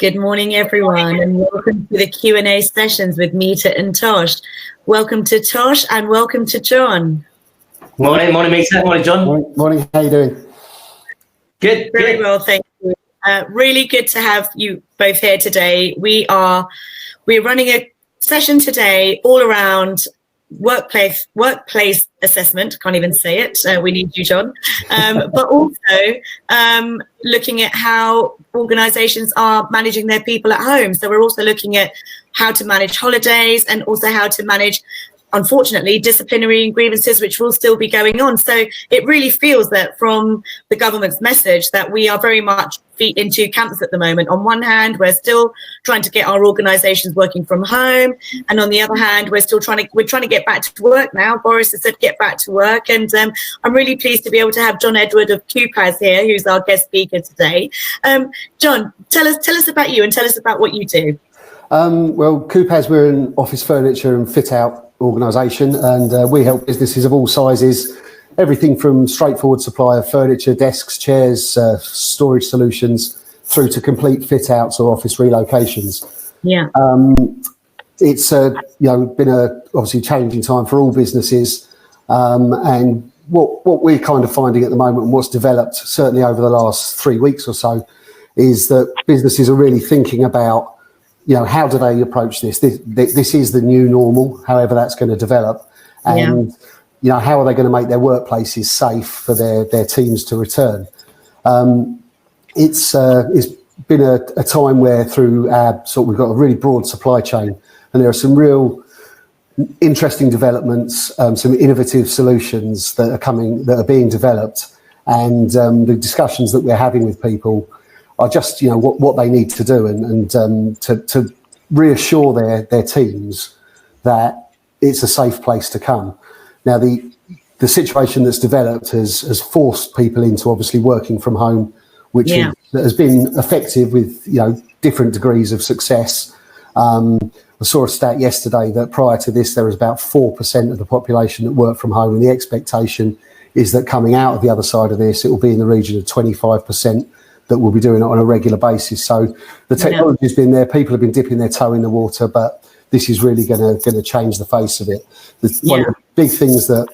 Good morning, everyone, and welcome to the Q&A sessions with Meeta and Tosh. Welcome to Tosh and welcome to John. Morning Meeta, morning John. Morning, how you doing? Good. Very well, thank you. Really good to have you both here today. We're running a session today all around workplace assessment. Can't even say it. We need you, John. But also looking at how organisations are managing their people at home. So we're also looking at how to manage holidays and also how to manage, unfortunately, disciplinary and grievances, which will still be going on. So it really feels that from the government's message that we are very much feet in two camps at the moment. On one hand, we're still trying to get our organisations working from home, and on the other hand, we're trying to get back to work now. Boris has said get back to work, and I'm really pleased to be able to have John Edward of QPAS here, who's our guest speaker today. John, tell us about you and tell us about what you do. Well, QPAS, we're an office furniture and fit out organisation, and we help businesses of all sizes, everything from straightforward supply of furniture, desks, chairs, storage solutions, through to complete fit outs or office relocations. Yeah. It's been a obviously challenging time for all businesses, and what we're kind of finding at the moment and what's developed certainly over the last 3 weeks or so is that businesses are really thinking about, how do they approach this? This is the new normal, however that's going to develop. And, how are they going to make their workplaces safe for their teams to return? It's been a time where through we've got a really broad supply chain, and there are some real interesting developments, some innovative solutions that are being developed. And the discussions that we're having with people are just, what they need to do and to reassure their teams that it's a safe place to come. Now, the situation that's developed has forced people into obviously working from home, which has been effective with, different degrees of success. I saw a stat yesterday that prior to this, there was about 4% of the population that worked from home, and the expectation is that coming out of the other side of this, it will be in the region of 25% that will be doing it on a regular basis. So the technology has been there, people have been dipping their toe in the water, but this is really going to change the face of it. One of the big things that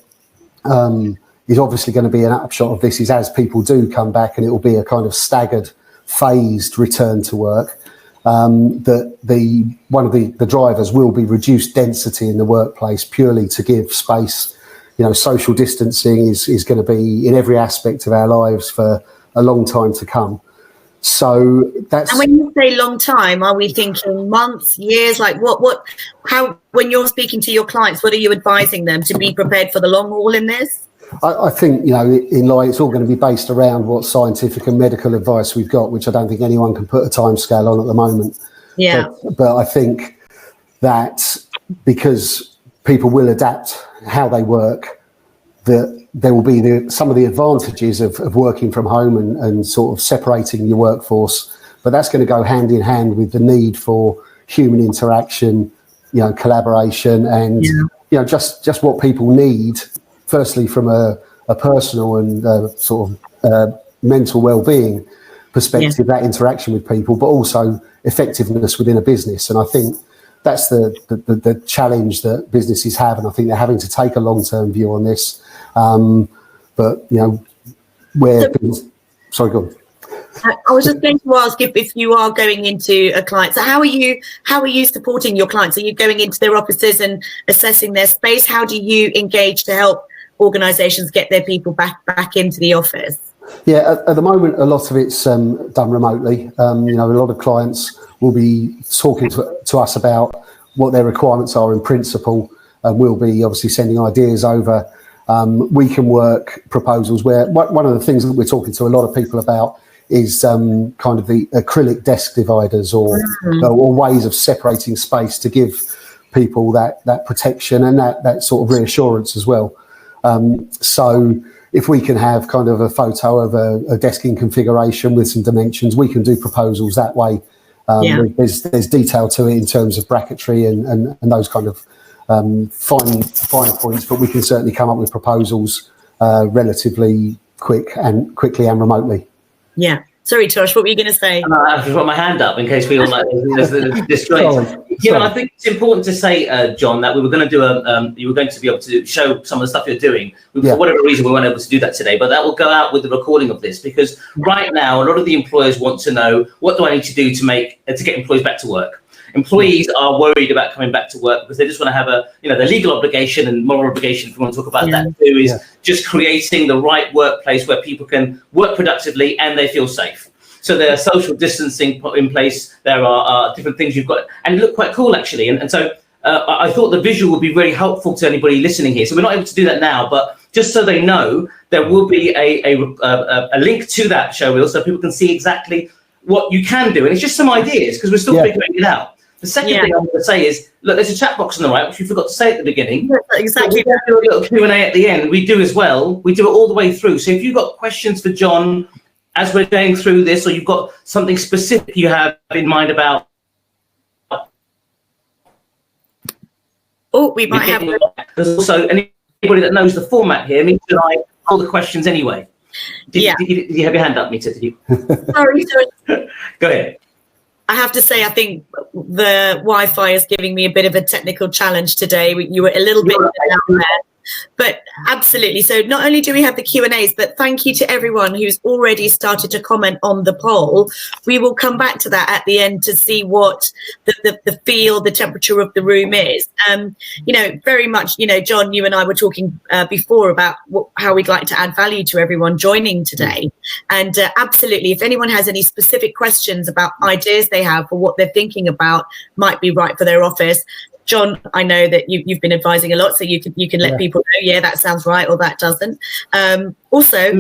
is obviously going to be an upshot of this is as people do come back, and it will be a kind of staggered, phased return to work, that one of the drivers will be reduced density in the workplace purely to give space. Social distancing is going to be in every aspect of our lives for a long time to come. So that's. And when you say long time, are we thinking months, years? Like how, when you're speaking to your clients, what are you advising them to be prepared for the long haul in this? I think, in life, it's all going to be based around what scientific and medical advice we've got, which I don't think anyone can put a timescale on at the moment. Yeah. But I think that because people will adapt how they work, that there will be some of the advantages of working from home and sort of separating your workforce, but that's going to go hand in hand with the need for human interaction, collaboration, and just what people need. Firstly, from a personal and mental well-being perspective, that interaction with people, but also effectiveness within a business. And I think that's the challenge that businesses have, and I think they're having to take a long-term view on this. Sorry, go on. I was just going to ask if you are going into a client. So how are you supporting your clients? Are you going into their offices and assessing their space? How do you engage to help organisations get their people back into the office? Yeah, at the moment, a lot of it's done remotely. A lot of clients will be talking to us about what their requirements are in principle, and we'll be obviously sending ideas over. We can work proposals where one of the things that we're talking to a lot of people about is kind of the acrylic desk dividers or ways of separating space to give people that protection and that sort of reassurance as well. So if we can have kind of a photo of a desking configuration with some dimensions, we can do proposals that way. There's detail to it in terms of bracketry and those kind of finer points, but we can certainly come up with proposals relatively quickly and remotely. Yeah, Sorry, Tosh, what were you going to say? I've just got my hand up in case we all like there's disjoints. I think it's important to say, John, that we were going to do you were going to be able to show some of the stuff you're doing. For whatever reason, we weren't able to do that today, but that will go out with the recording of this, because right now, a lot of the employers want to know, what do I need to do to get employees back to work? Employees are worried about coming back to work because they just want to have their legal obligation and moral obligation, if we want to talk about that too, is just creating the right workplace where people can work productively and they feel safe. So there are social distancing put in place. There are different things you've got, and it looked quite cool actually. And so I thought the visual would be very helpful to anybody listening here. So we're not able to do that now, but just so they know, there will be a link to that show reel so people can see exactly what you can do. And it's just some ideas because we're still figuring it out. The second thing I'm going to say is, look, there's a chat box on the right, which you forgot to say at the beginning. Exactly. We're going to do a little Q&A at the end. We do as well. We do it all the way through. So if you've got questions for John as we're going through this, or you've got something specific you have in mind about... Oh, we might have... There's also anybody that knows the format here, Meeta and I all the questions anyway. Did you have your hand up, Meeta? Did you? Sorry. Go ahead. I have to say, I think the Wi-Fi is giving me a bit of a technical challenge today. You were a little bit down there. But absolutely. So not only do we have the Q&As, but thank you to everyone who's already started to comment on the poll. We will come back to that at the end to see what the feel, the temperature of the room is. Very much, John, you and I were talking before about how we'd like to add value to everyone joining today. And absolutely, if anyone has any specific questions about ideas they have for what they're thinking about might be right for their office, John, I know that you've been advising a lot, so you can let people know, that sounds right or that doesn't. Also,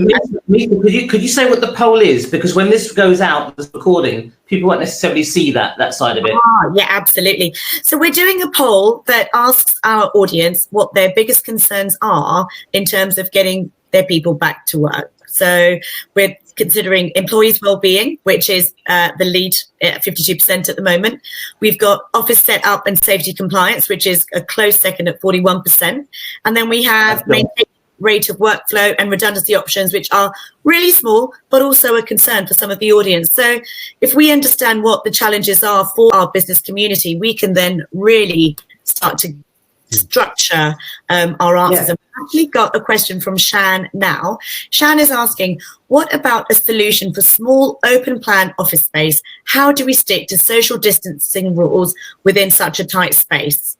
Meeta, could you say what the poll is? Because when this goes out, this recording, people won't necessarily see that side of it. Yeah, absolutely. So we're doing a poll that asks our audience what their biggest concerns are in terms of getting their people back to work. So we're considering employees' well-being, which is the lead at 52% at the moment. We've got office setup and safety compliance, which is a close second at 41%. And then we have maintained rate of workflow and redundancy options, which are really small, but also a concern for some of the audience. So if we understand what the challenges are for our business community, we can then really start to structure our answers. And we've actually got a question from Shan now. Shan is asking, what about a solution for small open plan office space? How do we stick to social distancing rules within such a tight space?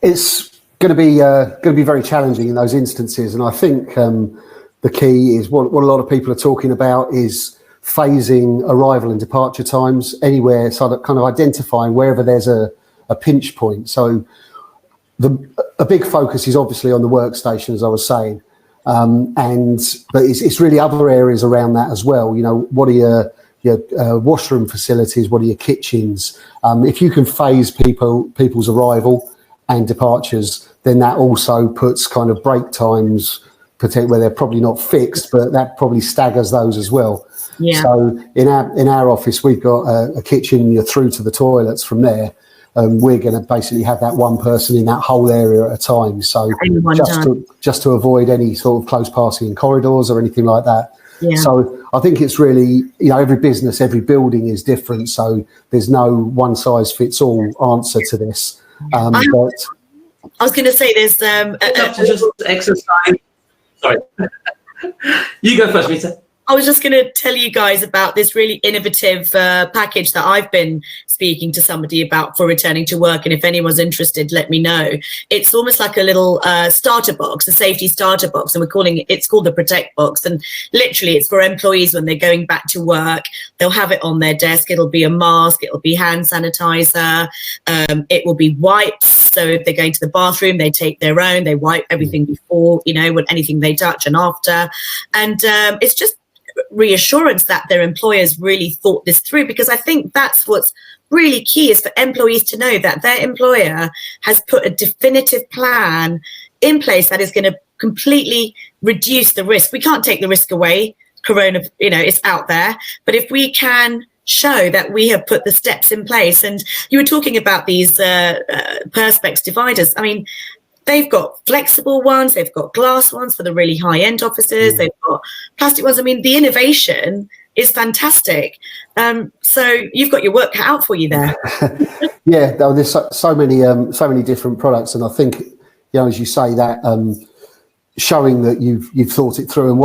It's going to be very challenging in those instances, and I think the key is what a lot of people are talking about is phasing arrival and departure times anywhere, so that kind of identifying wherever there's a pinch point. So a big focus is obviously on the workstation, as I was saying, but it's really other areas around that as well. What are your washroom facilities? What are your kitchens? If you can phase people's arrival and departures, then that also puts kind of break times where they're probably not fixed, but that probably staggers those as well. Yeah. So in our office, we've got a kitchen. You're through to the toilets from there. We're going to basically have that one person in that whole area at a time. So just to avoid any sort of close passing in corridors or anything like that. Yeah. So I think it's really, every business, every building is different. So there's no one size fits all answer to this. But I was going to say there's just exercise. Sorry, you go first, Meeta. I was just going to tell you guys about this really innovative package that I've been speaking to somebody about for returning to work. And if anyone's interested, let me know. It's almost like a little starter box, a safety starter box. And it's called the Protect Box. And literally it's for employees when they're going back to work. They'll have it on their desk. It'll be a mask. It'll be hand sanitizer. It will be wipes. So if they're going to the bathroom, they take their own. They wipe everything before, when anything they touch and after. And it's just reassurance that their employers really thought this through, because I think that's what's really key, is for employees to know that their employer has put a definitive plan in place that is going to completely reduce the risk. We can't take the risk away. Corona, it's out there. But if we can show that we have put the steps in place, and you were talking about these perspex dividers. I mean, they've got flexible ones, they've got glass ones for the really high-end offices, they've got plastic ones. I mean, the innovation is fantastic. So you've got your work cut out for you there. Yeah, there's so many different products, and I think, as you say, that showing that you've thought it through, and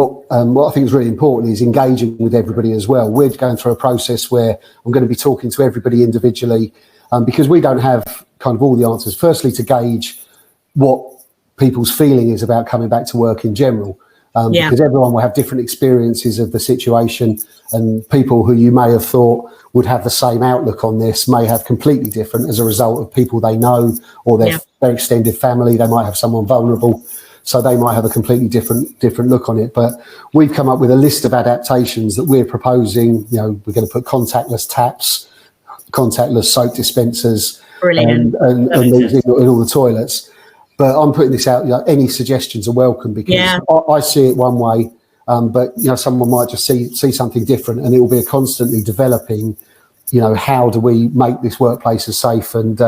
what I think is really important is engaging with everybody as well. We're going through a process where I'm going to be talking to everybody individually, because we don't have kind of all the answers. Firstly, to gauge what people's feeling is about coming back to work in general. Because everyone will have different experiences of the situation, and people who you may have thought would have the same outlook on this may have completely different as a result of people they know or their extended family. They might have someone vulnerable, so they might have a completely different look on it. But we've come up with a list of adaptations that we're proposing. We're going to put contactless taps, contactless soap dispensers, and these in all the toilets. But I'm putting this out, any suggestions are welcome, because I see it one way, but, someone might just see something different, and it will be a constantly developing, how do we make this workplace as safe and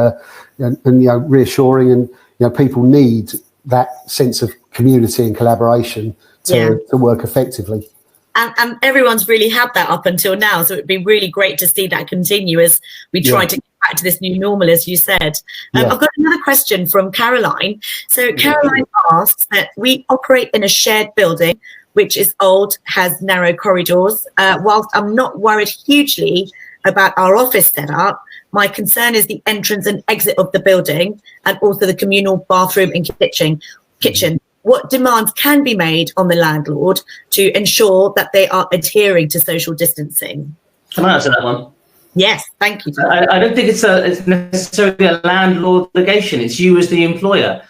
reassuring, and, people need that sense of community and collaboration to work effectively. And everyone's really had that up until now. So it'd be really great to see that continue as we try to get back to this new normal, as you said. I've got another question from Caroline. So Caroline asks that we operate in a shared building, which is old, has narrow corridors. Whilst I'm not worried hugely about our office setup, my concern is the entrance and exit of the building, and also the communal bathroom and kitchen. What demands can be made on the landlord to ensure that they are adhering to social distancing? Can I answer that one? Yes, thank you. I don't think it's necessarily a landlord obligation. It's you as the employer.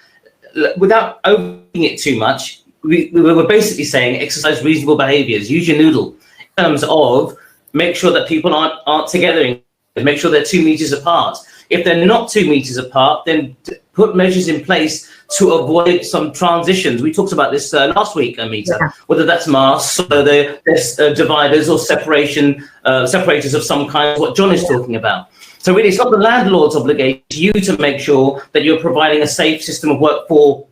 Without overthinking it too much, we were basically saying exercise reasonable behaviours, use your noodle, in terms of make sure that people aren't together, make sure they're 2 meters apart. If they're not 2 meters apart, then put measures in place to avoid some transitions. We talked about this last week, Meeta, whether that's masks, or there's dividers or separators of some kind, what John is talking about. So really, it's not the landlord's obligation, it's you to make sure that you're providing a safe system of work for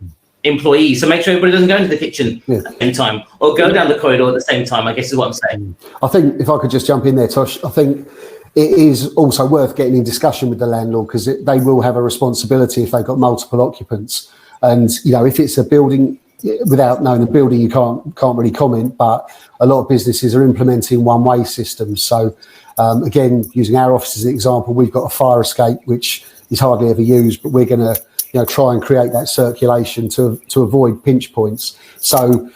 employees. So make sure everybody doesn't go into the kitchen at the same time or go down the corridor at the same time, I guess is what I'm saying. I think if I could just jump in there, Tosh, I think it is also worth getting in discussion with the landlord, because they will have a responsibility if they've got multiple occupants. And, if it's a building, without knowing the building, you can't really comment, but a lot of businesses are implementing one-way systems. So, again, using our office as an example, we've got a fire escape, which is hardly ever used, but we're going to, try and create that circulation to avoid pinch points. So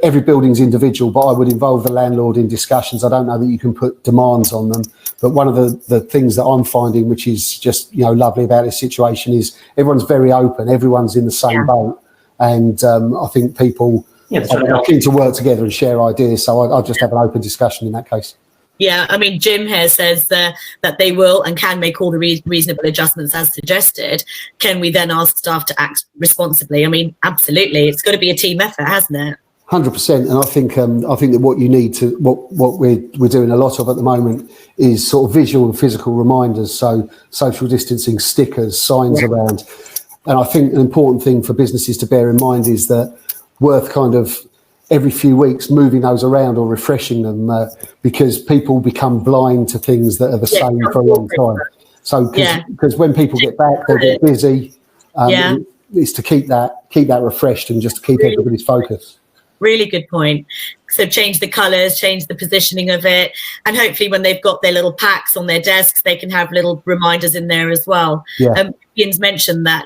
every building's individual, but I would involve the landlord in discussions. I don't know that you can put demands on them, but one of the things that I'm finding, which is just lovely about this situation, is everyone's very open, everyone's in the same boat, and I think people are keen to work together and share ideas. So I'll just have an open discussion in that case. Yeah, I mean, Jim here says that they will and can make all the reasonable adjustments as suggested. Can we then ask staff to act responsibly? I mean, absolutely. It's got to be a team effort, hasn't it? 100%, and I think that what you need to what we're doing a lot of at the moment is sort of visual and physical reminders. So social distancing stickers, signs around, and I think an important thing for businesses to bear in mind is that worth kind of every few weeks moving those around or refreshing them, because people become blind to things that are the same for a long time. So because when people get back, they get busy. It's to keep that refreshed and just to keep everybody's focus. Really good point. So change the colours, change the positioning of it, and hopefully when they've got their little packs on their desks, they can have little reminders in there as well. Ian's mentioned that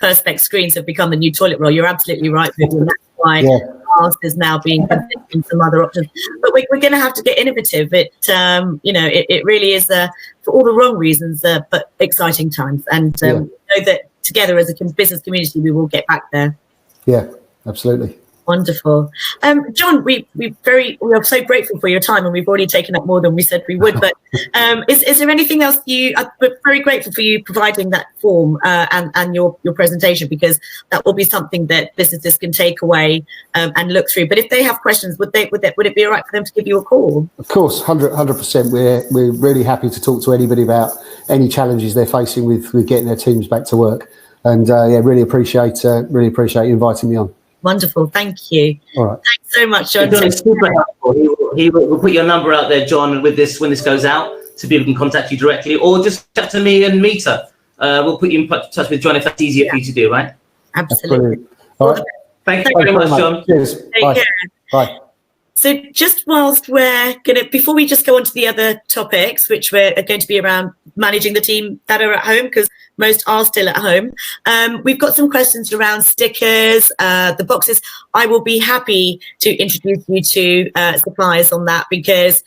Perspex screens have become the new toilet roll. You're absolutely right, Vivian. That's why Fast is now being considered in some other options. But we're going to have to get innovative. It really is for all the wrong reasons, but exciting times. And know that together as a business community, we will get back there. Yeah, absolutely. Wonderful. John, we are so grateful for your time, and we've already taken up more than we said we would, but is there anything else we're very grateful for you providing that form and your presentation, because that will be something that businesses can take away and look through. But if they have questions, would it be all right for them to give you a call? Of course, 100%. We're really happy to talk to anybody about any challenges they're facing with getting their teams back to work. And really appreciate you inviting me on. Wonderful, thank you. All right. Thanks so much, John. It's super helpful. We'll put your number out there, John, with this when this goes out, so people can contact you directly, or just chat to me and Meeta. We'll put you in touch with John if that's easier for you to do, right? Absolutely. All right. Thank you very much, John. Cheers. Take Bye. care. Bye. So just whilst before we just go on to the other topics, which we're going to be around managing the team that are at home, because most are still at home, we've got some questions around stickers, the boxes. I will be happy to introduce you to suppliers on that, because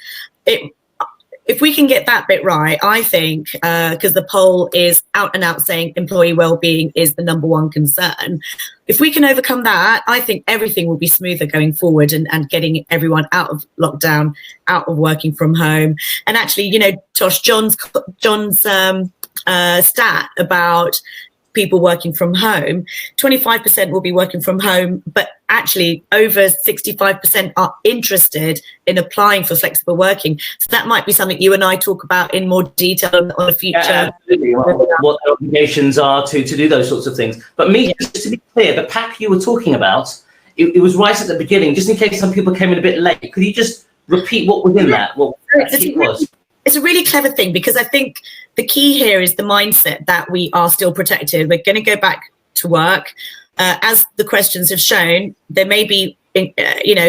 if we can get that bit right, I think, because the poll is out and out saying employee well-being is the number one concern. If we can overcome that, I think everything will be smoother going forward, and getting everyone out of lockdown, out of working from home. And actually, Tosh, John's stat about people working from home, 25% will be working from home, but actually over 65% are interested in applying for flexible working. So that might be something you and I talk about in more detail on a future. Yeah, absolutely. What the obligations are to do those sorts of things. But just to be clear, the pack you were talking about, it was right at the beginning, just in case some people came in a bit late. Could you just repeat what was in that? What it was? It's a really clever thing, because I think the key here is the mindset that we are still protected. We're going to go back to work. As the questions have shown, there may be,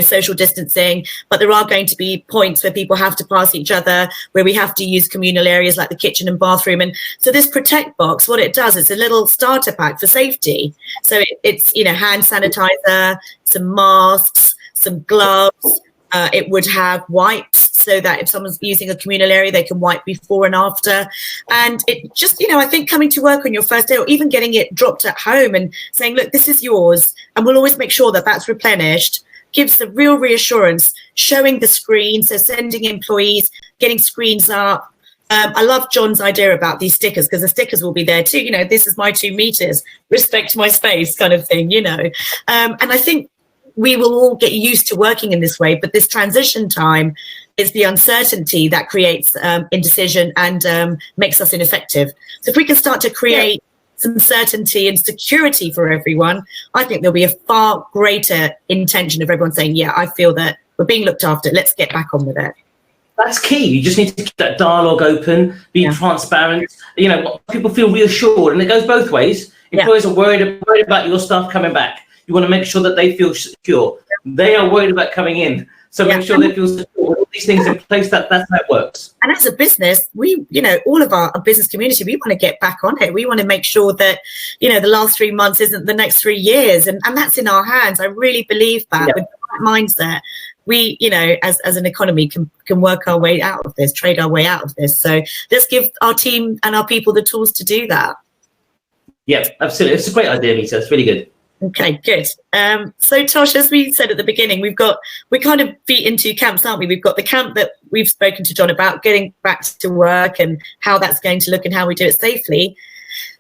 social distancing, but there are going to be points where people have to pass each other, where we have to use communal areas like the kitchen and bathroom. And so this Protect box, what it does, it's a little starter pack for safety. So it's, hand sanitizer, some masks, some gloves. It would have wipes, so that if someone's using a communal area, they can wipe before and after. And it just, I think coming to work on your first day, or even getting it dropped at home and saying, look, this is yours, and we'll always make sure that that's replenished, gives the real reassurance, showing the screen, so sending employees, getting screens up. I love John's idea about these stickers, because the stickers will be there too. This is my 2 meters, respect my space kind of thing, And I think we will all get used to working in this way, but this transition time is the uncertainty that creates indecision and makes us ineffective. So if we can start to create some certainty and security for everyone, I think there'll be a far greater intention of everyone saying, yeah, I feel that we're being looked after. Let's get back on with it. That's key. You just need to keep that dialogue open, be transparent. People feel reassured, and it goes both ways. Employers are worried about your staff coming back. You want to make sure that they feel secure. They are worried about coming in, so make sure they feel secure. With all these things in place, that's how it works. And as a business, we, all of our business community, we want to get back on it. We want to make sure that, the last 3 months isn't the next 3 years, and that's in our hands. I really believe that with that mindset, we, as an economy can work our way out of this, trade our way out of this. So let's give our team and our people the tools to do that. Yeah, absolutely. It's a great idea, Meeta. It's really good. Okay, good. So Tosh, as we said at the beginning, we're kind of feet in 2 camps, aren't we? We've got the camp that we've spoken to John about, getting back to work and how that's going to look and how we do it safely.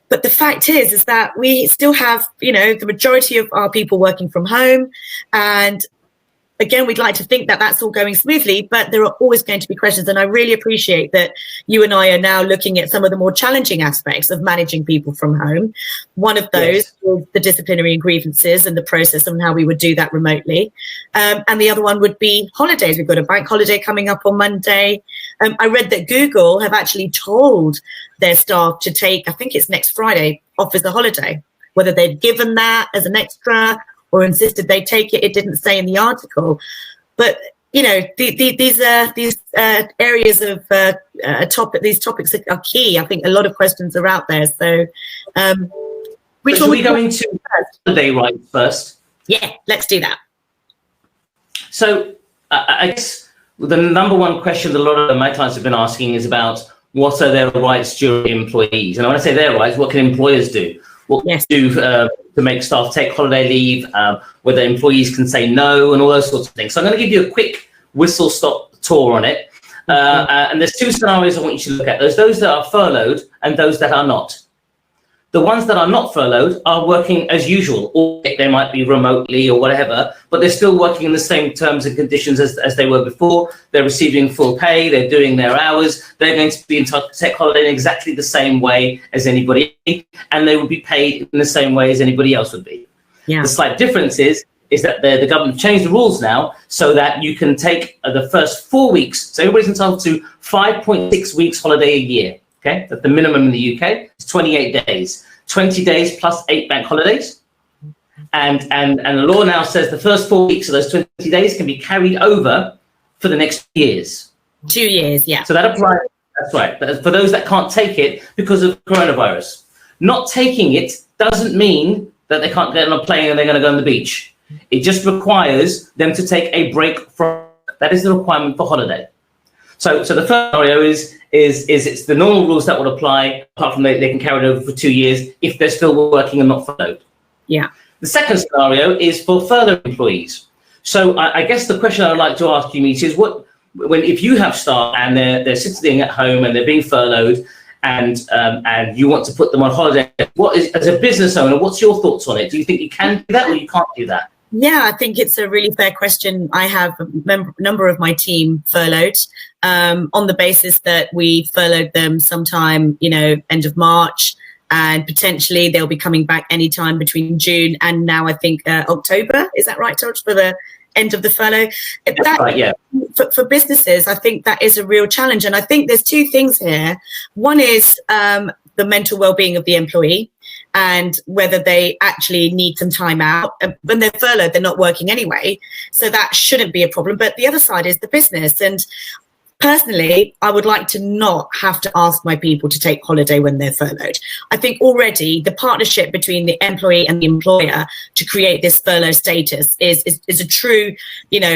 But the fact is that we still have, the majority of our people working from home. And again, we'd like to think that that's all going smoothly, but there are always going to be questions. And I really appreciate that you and I are now looking at some of the more challenging aspects of managing people from home. One of those is the disciplinary and grievances and the process and how we would do that remotely. And the other one would be holidays. We've got a bank holiday coming up on Monday. I read that Google have actually told their staff to take, I think it's next Friday, off as a holiday. Whether they'd given that as an extra or insisted they take it, it didn't say in the article. But these areas of these topics are key. I think a lot of questions are out there. So, should we go into holiday rights first? Yeah, let's do that. So, I guess the number one question that a lot of my clients have been asking is about what are their rights during employees, and when I say their rights, what can employers do? What can do to make staff take holiday leave, whether employees can say no, and all those sorts of things. So I'm going to give you a quick whistle-stop tour on it. And there's 2 scenarios I want you to look at. There's those that are furloughed and those that are not. The ones that are not furloughed are working as usual, or they might be remotely or whatever, but they're still working in the same terms and conditions as they were before. They're receiving full pay, they're doing their hours, they're going to be entitled to take holiday in exactly the same way as anybody, and they will be paid in the same way as anybody else would be. The slight difference is is that the government changed the rules now so that you can take the first 4 weeks. So everybody's entitled to 5.6 weeks holiday a year. Okay, that's the minimum in the UK. It's 28 days, 20 days plus 8 bank holidays. And the law now says the first 4 weeks of those 20 days can be carried over for the next years. 2 years, yeah. So that applies. That's right. But for those that can't take it because of coronavirus, not taking it doesn't mean that they can't get on a plane and they're going to go on the beach. It just requires them to take a break from. That is the requirement for holiday. So the first scenario is it's the normal rules that would apply, apart from they can carry it over for 2 years if they're still working and not furloughed. Yeah. The second scenario is for furlough employees. So I guess the question I'd like to ask you, Meeta, is if you have staff and they're sitting at home and they're being furloughed and you want to put them on holiday, as a business owner, what's your thoughts on it? Do you think you can do that or you can't do that? Yeah, I think it's a really fair question. I have a number of my team furloughed on the basis that we furloughed them sometime, end of March, and potentially they'll be coming back anytime between June and now I think October. Is that right, Tosh, for the end of the furlough? That's right, yeah. For businesses, I think that is a real challenge. And I think there's two things here. One is the mental well-being of the employee and whether they actually need some time out. When they're furloughed, they're not working anyway. So that shouldn't be a problem. But the other side is the business. And personally, I would like to not have to ask my people to take holiday when they're furloughed. I think already the partnership between the employee and the employer to create this furlough status is a true,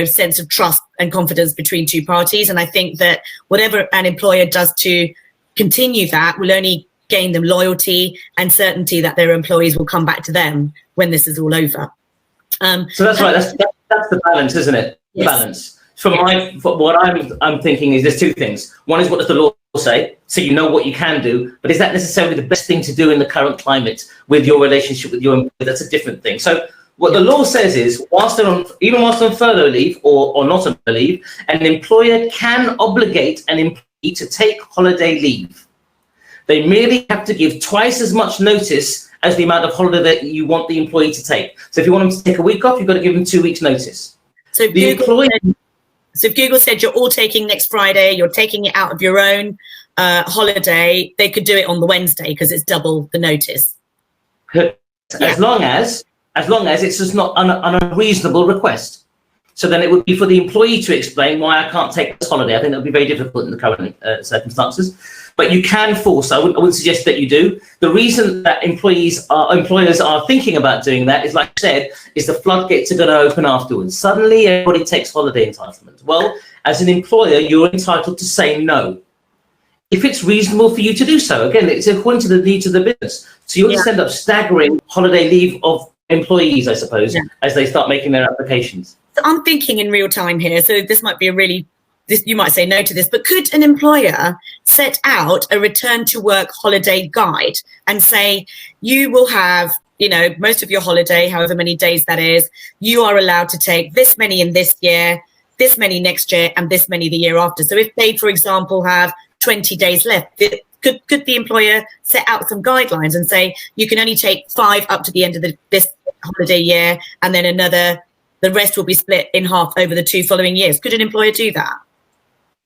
sense of trust and confidence between two parties. And I think that whatever an employer does to continue that will only gain them loyalty and certainty that their employees will come back to them when this is all over. So that's right. That's the balance, isn't it? Yes. Balance. For what I'm thinking is there's two things. One is what does the law say, so you know what you can do, but is that necessarily the best thing to do in the current climate with your relationship with your employee? That's a different thing. So what the law says is, whilst they're on furlough leave or not on leave, an employer can obligate an employee to take holiday leave. They merely have to give twice as much notice as the amount of holiday that you want the employee to take. So if you want them to take a week off, you've got to give them 2 weeks notice. So if Google said you're all taking next Friday, you're taking it out of your own holiday, they could do it on the Wednesday because it's double the notice. As long as it's just not an unreasonable request. So then it would be for the employee to explain why I can't take this holiday. I think that would be very difficult in the current circumstances. But you can force. I wouldn't suggest that you do. The reason that employers are thinking about doing that is, like I said, is the floodgates are going to open afterwards. Suddenly, everybody takes holiday entitlement. Well, as an employer, you're entitled to say no, if it's reasonable for you to do so. Again, it's according to the needs of the business. So you'll just end up staggering holiday leave of employees, I suppose, as they start making their applications. So I'm thinking in real time here. So this might be you might say no to this, but could an employer set out a return to work holiday guide and say, you will have, most of your holiday, however many days that is, you are allowed to take this many in this year, this many next year, and this many the year after. So if they, for example, have 20 days left, could the employer set out some guidelines and say, you can only take 5 up to the end of this holiday year, and then the rest will be split in half over the 2 following years? Could an employer do that?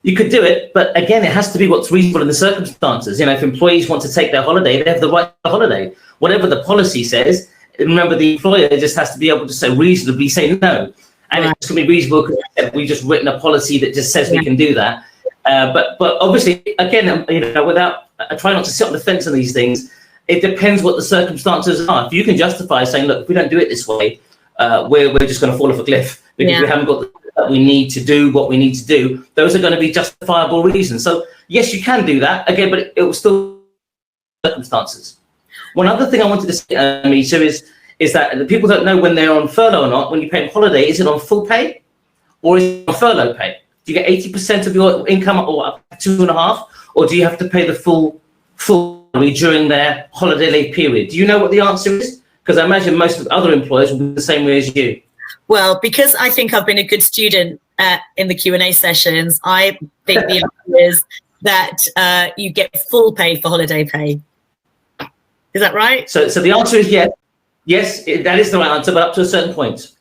You could do it, but again, it has to be what's reasonable in the circumstances. If employees want to take their holiday, they have the right to holiday. Whatever the policy says, remember, the employer just has to be able to reasonably say no. And it's going to be reasonable because we've just written a policy that just says we can do that. But obviously, again, without I try not to sit on the fence on these things. It depends what the circumstances are. If you can justify saying, look, if we don't do it this way, we're just going to fall off a cliff because we haven't got the that we need to do what we need to do, those are going to be justifiable reasons. So yes, you can do that again, but it will still circumstances. One other thing I wanted to say, Meeta, is that the people don't know when they're on furlough or not. When you pay on holiday, is it on full pay or is it on furlough pay? Do you get 80% of your income or 2.5%, or do you have to pay the full during their holiday leave period? Do you know what the answer is? Because I imagine most of the other employers will be the same way as you. Well, because I think I've been a good student in the Q&A sessions, I think the answer is that you get full pay for holiday pay. Is that right? So the answer is yes. Yes, that is the right answer, but up to a certain point.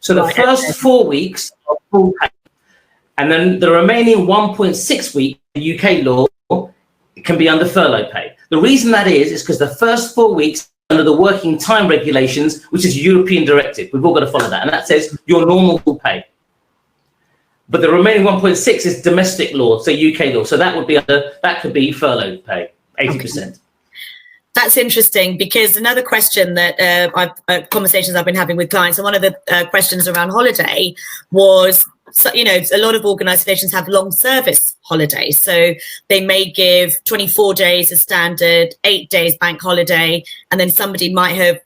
So the first 4 weeks are full pay. And then the remaining 1.6 weeks, the UK law, can be under furlough pay. The reason that is because the first 4 weeks under the working time regulations, which is European directive, we've all got to follow that. And that says your normal full pay. But the remaining 1.6 is domestic law, so UK law. So that would be that could be furlough pay, 80%. Okay. That's interesting, because another question that conversations I've been having with clients, and one of the questions around holiday was, so, you know, a lot of organizations have long service holidays. So they may give 24 days as standard, 8 days bank holiday, and then somebody might have,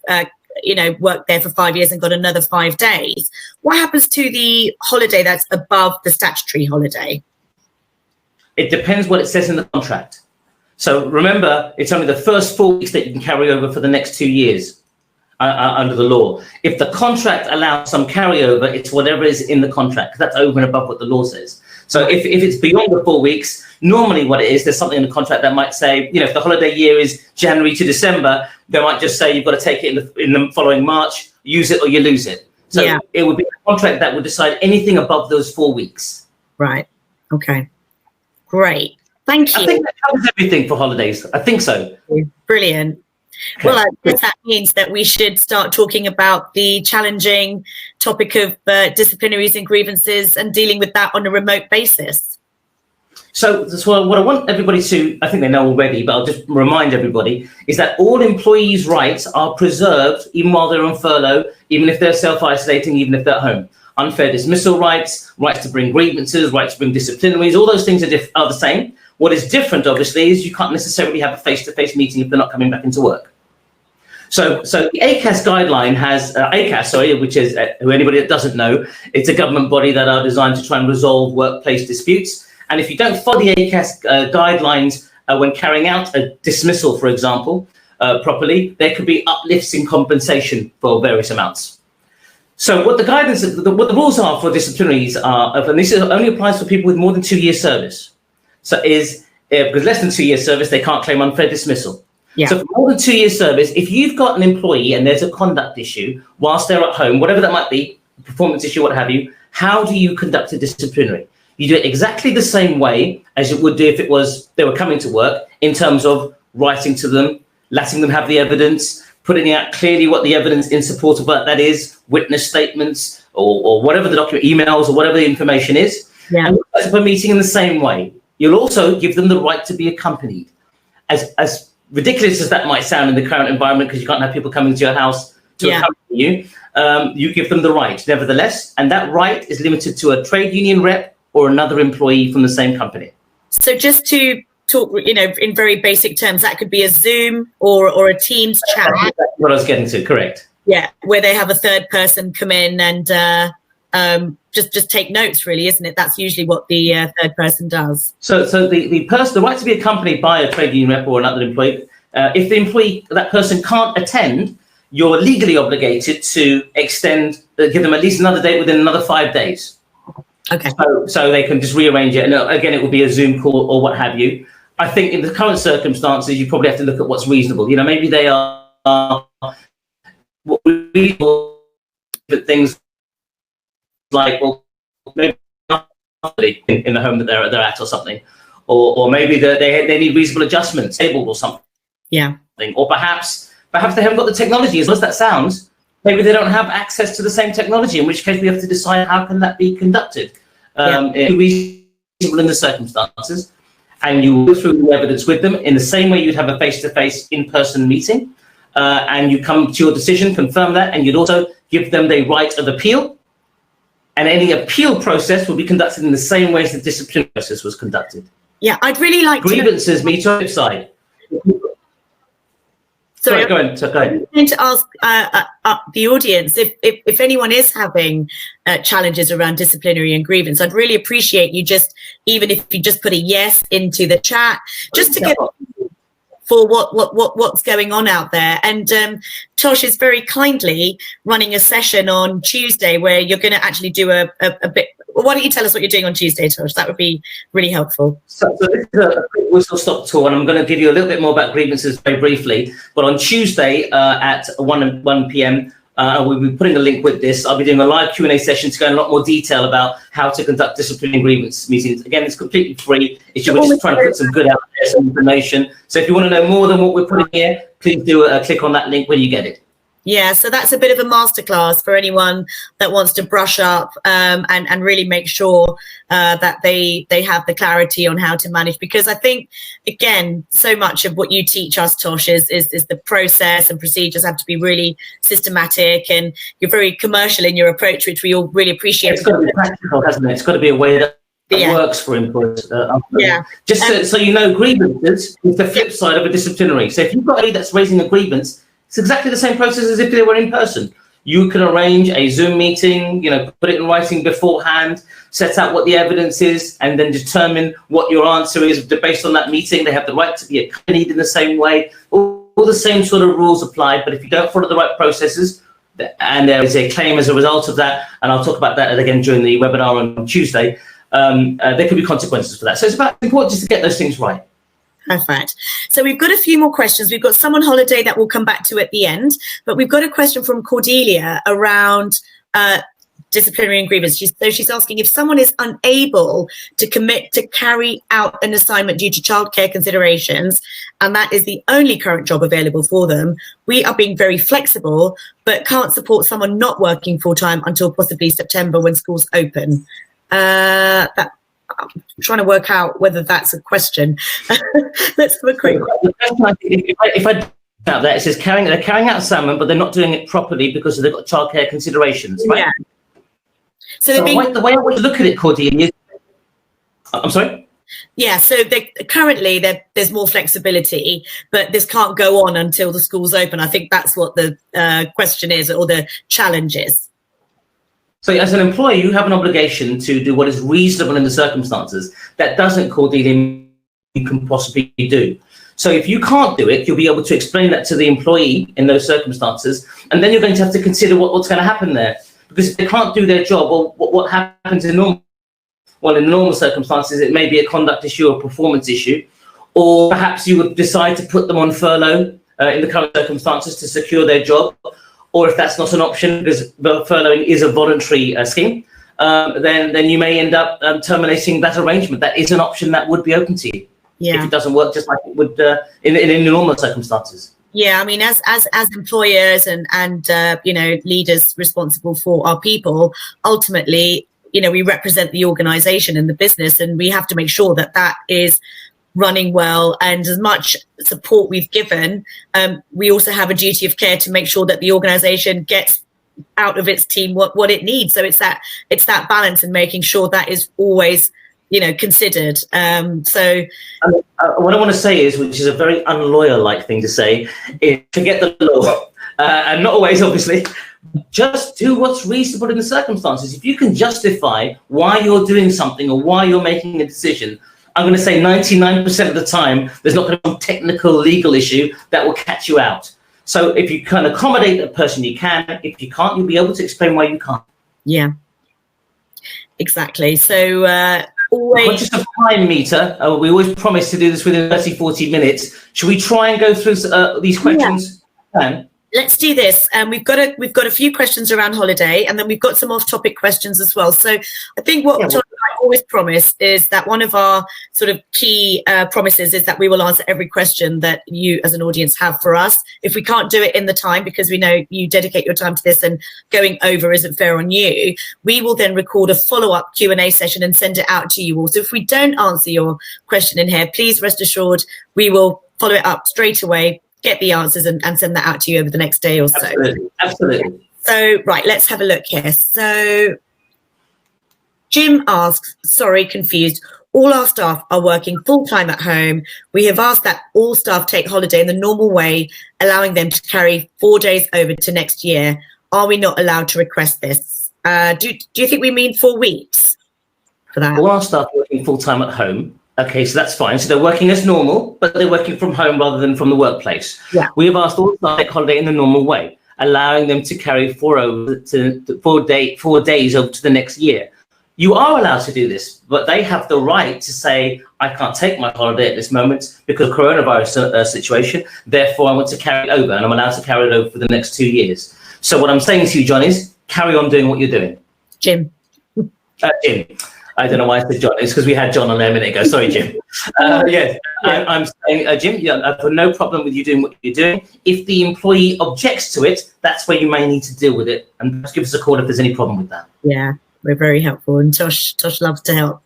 worked there for 5 years and got another 5 days. What happens to the holiday that's above the statutory holiday? It depends what it says in the contract. So remember, it's only the first 4 weeks that you can carry over for the next 2 years under the law. If the contract allows some carryover, it's whatever is in the contract, because that's over and above what the law says. So if it's beyond the 4 weeks, normally what it is, there's something in the contract that might say, you know, if the holiday year is January to December, they might just say you've got to take it in the following March, use it or you lose it. So it would be a contract that would decide anything above those 4 weeks. Right. Okay. Great. Thank you. I think that covers everything for holidays. I think so. Brilliant. Okay. Well, I guess that means that we should start talking about the challenging topic of disciplinaries and grievances and dealing with that on a remote basis. So what I want everybody to, I think they know already, but I'll just remind everybody, is that all employees' rights are preserved even while they're on furlough, even if they're self-isolating, even if they're at home. Unfair dismissal rights, rights to bring grievances, rights to bring disciplinaries, all those things are the same. What is different, obviously, is you can't necessarily have a face-to-face meeting if they're not coming back into work. So the ACAS guideline has, which is, who anybody that doesn't know, it's a government body that are designed to try and resolve workplace disputes. And if you don't follow the ACAS guidelines when carrying out a dismissal, for example, properly, there could be uplifts in compensation for various amounts. So what the guidance, what the rules are for disciplinaries are, and this only applies for people with more than 2 years service. So because less than 2 years service, they can't claim unfair dismissal. Yeah. So for more than 2 years service, if you've got an employee and there's a conduct issue whilst they're at home, whatever that might be, performance issue, what have you, how do you conduct a disciplinary? You do it exactly the same way as you would do if it was they were coming to work, in terms of writing to them, letting them have the evidence, putting out clearly what the evidence in support of that is, witness statements or whatever the document, emails or whatever the information is. Yeah. And set up a meeting in the same way. You'll also give them the right to be accompanied. As ridiculous as that might sound in the current environment, because you can't have people coming to your house to accompany you, you give them the right, nevertheless. And that right is limited to a trade union rep or another employee from the same company. So just to talk, in very basic terms, that could be a Zoom or a Teams chat. That's what I was getting to, correct. Yeah, where they have a third person come in and just take notes, really, isn't it? That's usually what the third person does. So the right to be accompanied by a trade union rep or another employee, if the employee, that person can't attend, you're legally obligated to give them at least another date within another 5 days. Okay. So they can just rearrange it. And again, it will be a Zoom call or what have you. I think in the current circumstances, you probably have to look at what's reasonable. Maybe they are reasonable, but things like, well, maybe in the home that they're at or something, or maybe they need reasonable adjustments, able or something. Yeah. Or perhaps they haven't got the technology. As well as that sounds, maybe they don't have access to the same technology. In which case, we have to decide how can that be conducted. Reasonable in the circumstances, and you go through the evidence with them in the same way you'd have a face-to-face in-person meeting, and you come to your decision, confirm that, and you'd also give them the right of appeal. And any appeal process will be conducted in the same way as the discipline process was conducted. Yeah, I'd really like grievances to meet on side. Sorry, go ahead. I'm going to ask the audience if anyone is having challenges around disciplinary and grievance. I'd really appreciate you even if you just put a yes into the chat, just to get for what's going on out there. And Tosh is very kindly running a session on Tuesday where you're going to actually do a bit. Why don't you tell us what you're doing on Tuesday, Tosh? That would be really helpful. So this is a quick whistle-stop tour, and I'm going to give you a little bit more about grievances very briefly. But on Tuesday at 1 p.m., We'll be putting a link with this. I'll be doing a live Q&A session to go in a lot more detail about how to conduct disciplinary grievance meetings. Again, it's completely free. We're just trying to put some good out there, some information. So if you want to know more than what we're putting here, please do click on that link when you get it. Yeah, so that's a bit of a masterclass for anyone that wants to brush up and really make sure that they have the clarity on how to manage. Because I think, again, so much of what you teach us, Tosh, is the process, and procedures have to be really systematic, and you're very commercial in your approach, which we all really appreciate. It's got to be practical, hasn't it? It's got to be a way that works for employers. Just so you know, grievances is the flip side of a disciplinary. So if you've got anybody that's raising a grievance, it's exactly the same process as if they were in person. You can arrange a Zoom meeting, put it in writing beforehand, set out what the evidence is, and then determine what your answer is based on that meeting. They have the right to be accompanied in the same way. All the same sort of rules apply, but if you don't follow the right processes, and there is a claim as a result of that, and I'll talk about that again during the webinar on Tuesday, there could be consequences for that. So it's important just to get those things right. Perfect. So we've got a few more questions. We've got some on holiday that we'll come back to at the end, but we've got a question from Cordelia around disciplinary and grievance. She's asking, if someone is unable to commit to carry out an assignment due to childcare considerations, and that is the only current job available for them, we are being very flexible, but can't support someone not working full-time until possibly September when schools open. I'm trying to work out whether that's a question. Let's have a quick question. If I out that, it says they're carrying out assignment, but they're not doing it properly because they've got childcare considerations, right? Yeah. So the way I would look at it, Cordelia, I'm sorry? Yeah, so currently there's more flexibility, but this can't go on until the schools open. I think that's what the question is, or the challenge is. So as an employer, you have an obligation to do what is reasonable in the circumstances. That doesn't, Cordelia, you can possibly do. So if you can't do it, you'll be able to explain that to the employee in those circumstances, and then you're going to have to consider what's going to happen there. Because if they can't do their job, well, what happens in normal? Well, in normal circumstances, it may be a conduct issue or performance issue, or perhaps you would decide to put them on furlough in the current circumstances to secure their job. Or if that's not an option, because furloughing is a voluntary scheme, then you may end up terminating that arrangement. That is an option that would be open to you if it doesn't work just like it would in normal circumstances. Yeah, I mean, as employers and leaders responsible for our people, ultimately, we represent the organisation and the business, and we have to make sure that is running well. And as much support we've given, we also have a duty of care to make sure that the organisation gets out of its team what it needs. So it's that balance and making sure that is always considered. So what I want to say is, which is a very unlawyer-like thing to say, is forget the law, and not always, obviously. Just do what's reasonable in the circumstances. If you can justify why you're doing something or why you're making a decision, I'm going to say 99% of the time, there's not going to be a technical legal issue that will catch you out. So if you can accommodate a person, you can. If you can't, you'll be able to explain why you can't. Yeah, exactly. So always... Conscious of time, Meeta, we always promise to do this within 30, 40 minutes. Should we try and go through these questions? Yeah. Let's do this. We've got a few questions around holiday, and then we've got some off-topic questions as well. So I think what Tosh and I always promise is that one of our sort of key promises is that we will answer every question that you as an audience have for us. If we can't do it in the time, because we know you dedicate your time to this and going over isn't fair on you, we will then record a follow-up Q&A session and send it out to you all. So if we don't answer your question in here, please rest assured we will follow it up straight away, get the answers and send that out to you over the next day or so. Absolutely. So, right, let's have a look here. So Jim asks, sorry, confused. All our staff are working full-time at home. We have asked that all staff take holiday in the normal way, allowing them to carry 4 days over to next year. Are we not allowed to request this? Do you think we mean 4 weeks for that? All our staff are working full-time at home. Okay, so that's fine. So they're working as normal, but they're working from home rather than from the workplace. Yeah. We have asked all staff to take holiday in the normal way, allowing them to carry 4 days over to the next year. You are allowed to do this, but they have the right to say, I can't take my holiday at this moment because of coronavirus situation. Therefore, I want to carry it over, and I'm allowed to carry it over for the next 2 years. So what I'm saying to you, John, is carry on doing what you're doing. Jim. Jim. I don't know why I said John. It's because we had John on there a minute ago. Sorry, Jim. Yes, I'm saying, Jim, I've got no problem with you doing what you're doing. If the employee objects to it, that's where you may need to deal with it. And just give us a call if there's any problem with that. Yeah, we're very helpful. And Tosh loves to help.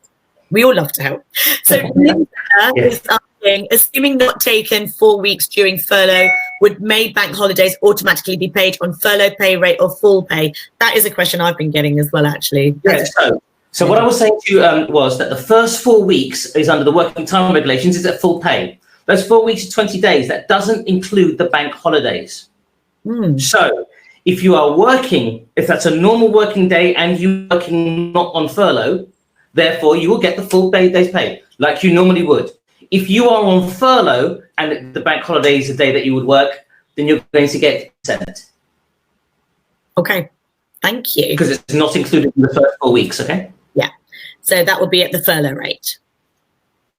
We all love to help. So Meeta is asking, assuming not taken 4 weeks during furlough, would May bank holidays automatically be paid on furlough pay rate or full pay? That is a question I've been getting as well, actually. Yes, so what I was saying to you was that the first 4 weeks is under the working time regulations is at full pay. Those 4 weeks is 20 days. That doesn't include the bank holidays. So if you are working, if that's a normal working day and you're working not on furlough, therefore you will get the full day's pay like you normally would. If you are on furlough and the bank holiday is the day that you would work, then you're going to get %. Okay, thank you. Because it's not included in the first 4 weeks, okay? Yeah, so that would be at the furlough rate.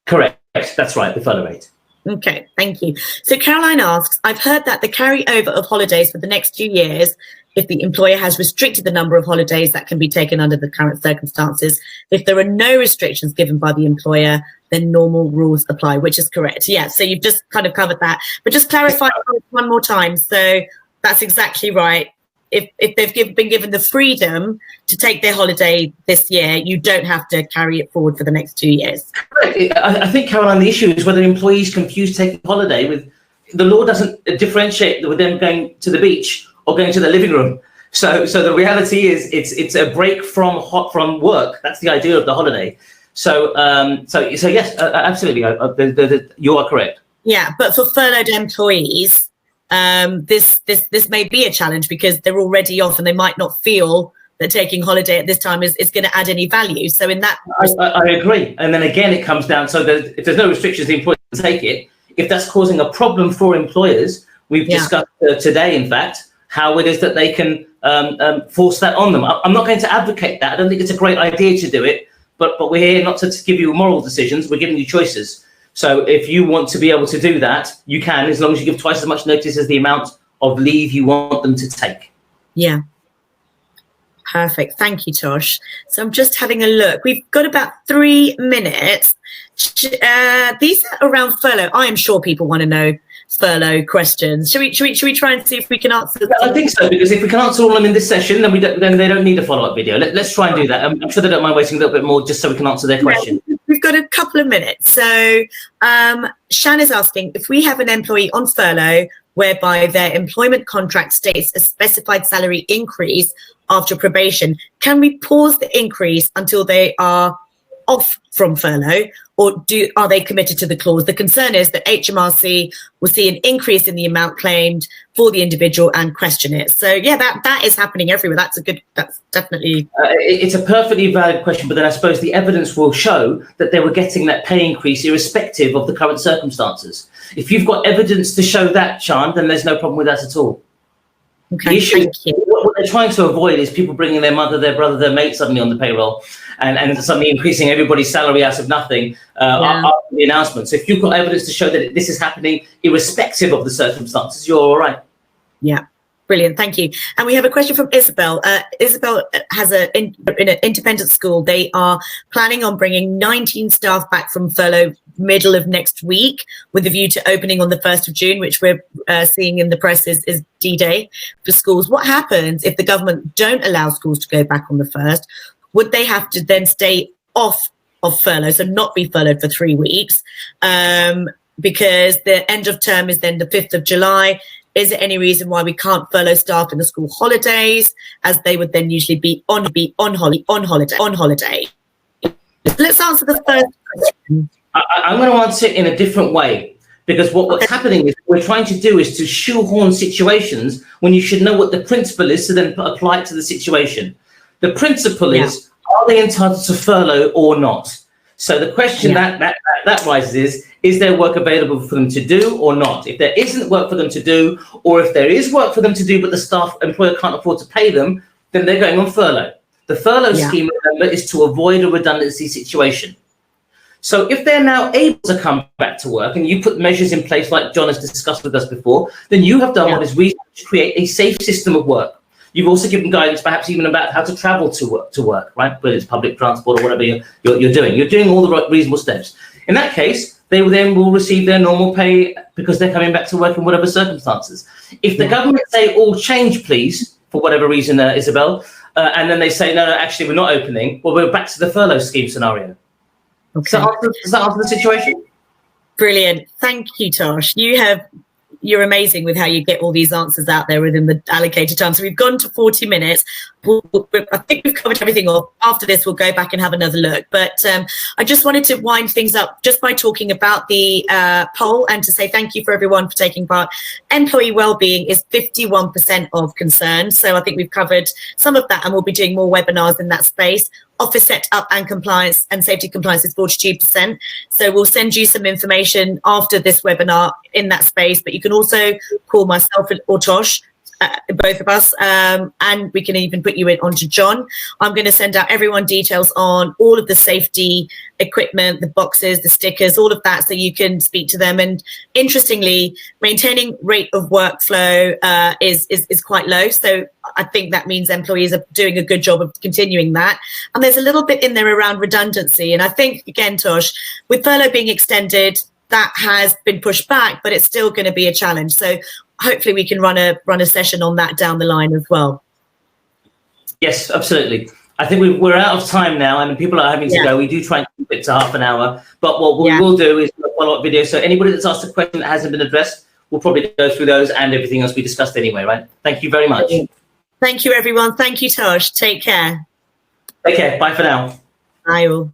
Correct, that's right, the furlough rate. Okay, thank you. So Caroline asks, I've heard that the carryover of holidays for the next 2 years, if the employer has restricted the number of holidays that can be taken under the current circumstances, if there are no restrictions given by the employer, then normal rules apply, which is correct. Yeah, so you've just kind of covered that. But just clarify one more time. So that's exactly right. If they've been given the freedom to take their holiday this year, you don't have to carry it forward for the next 2 years. I think, Caroline, the issue is whether employees confuse taking holiday with, the law doesn't differentiate with them going to the beach or going to the living room. So the reality is it's a break from work. That's the idea of the holiday. So yes, absolutely, you are correct. Yeah, but for furloughed employees, this may be a challenge because they're already off and they might not feel that taking holiday at this time is going to add any value. So in that, I agree. And then again, it comes down. So if there's no restrictions, the employer can take it. If that's causing a problem for employers, we've discussed today, in fact, how it is that they can force that on them. I'm not going to advocate that. I don't think it's a great idea to do it. But we're here not to give you moral decisions. We're giving you choices. So if you want to be able to do that, you can, as long as you give twice as much notice as the amount of leave you want them to take. Yeah. Perfect. Thank you, Tosh. So I'm just having a look. We've got about 3 minutes. These are around furlough. I am sure people want to know furlough questions. Should we try and see if we can answer them? I think so, because if we can answer all of them in this session, then they don't need a follow-up video. Let's try and do that. I'm sure they don't mind waiting a little bit more just so we can answer their question. We've got a couple of minutes. So Shan is asking, if we have an employee on furlough whereby their employment contract states a specified salary increase after probation, can we pause the increase until they are off from furlough, or are they committed to the clause? The concern is that HMRC will see an increase in the amount claimed for the individual and question it. So yeah, that is happening everywhere. That's definitely. It's a perfectly valid question, but then I suppose the evidence will show that they were getting that pay increase irrespective of the current circumstances. If you've got evidence to show that, Sean, then there's no problem with that at all. Okay, the issue, thank you. What they're trying to avoid is people bringing their mother, their brother, their mate suddenly on the payroll and suddenly increasing everybody's salary out of nothing after the announcement. So if you've got evidence to show that this is happening irrespective of the circumstances, you're all right. Yeah, brilliant. Thank you. And we have a question from Isabel. Isabel has in an independent school. They are planning on bringing 19 staff back from furlough middle of next week with a view to opening on the 1st of June, which we're seeing in the press is D-Day for schools. What happens if the government don't allow schools to go back on the 1st? Would they have to then stay off of furlough, so not be furloughed for 3 weeks? Because the end of term is then the 5th of July. Is there any reason why we can't furlough staff in the school holidays, as they would then usually be on holiday? Let's answer the first question. I'm going to answer it in a different way, because what's happening is what we're trying to do is to shoehorn situations when you should know what the principle is to then apply it to the situation. The principle is, are they entitled to furlough or not? So the question that rises is there work available for them to do or not? If there isn't work for them to do, or if there is work for them to do but the employer can't afford to pay them, then they're going on furlough. The furlough scheme, remember, is to avoid a redundancy situation. So if they're now able to come back to work and you put measures in place like John has discussed with us before, then you have done what is reasonable to create a safe system of work. You've also given guidance, perhaps even about how to travel to work, right? Whether it's public transport or whatever you're doing. You're doing all the right, reasonable steps. In that case, they then will receive their normal pay because they're coming back to work in whatever circumstances. If the government say, all change, please, for whatever reason, Isabel, and then they say, no, actually, we're not opening, well, we're back to the furlough scheme scenario. Okay. Does that answer the situation? Brilliant. Thank you, Tosh. You're amazing with how you get all these answers out there within the allocated time. So we've gone to 40 minutes. I think we've covered everything off. After this, we'll go back and have another look. But I just wanted to wind things up just by talking about the poll and to say thank you for everyone for taking part. Employee wellbeing is 51% of concern. So I think we've covered some of that, and we'll be doing more webinars in that space. Office setup and compliance and safety compliance is 42%. So we'll send you some information after this webinar in that space, but you can also call myself or Tosh, both of us, and we can even put you in onto John. I'm going to send out everyone details on all of the safety equipment, the boxes, the stickers, all of that, so you can speak to them. And interestingly, maintaining rate of workflow is quite low. So I think that means employees are doing a good job of continuing that. And there's a little bit in there around redundancy. And I think, again, Tosh, with furlough being extended, that has been pushed back, but it's still going to be a challenge. So hopefully we can run a session on that down the line as well. Yes, absolutely. I think we're out of time now, and people are having to go. We do try and keep it to half an hour, but what we will do is a follow-up video. So anybody that's asked a question that hasn't been addressed, we'll probably go through those and everything else we discussed anyway, right? Thank you very much. Thank you, everyone. Thank you, Tosh. Take care. Take care. Bye for now. Bye all.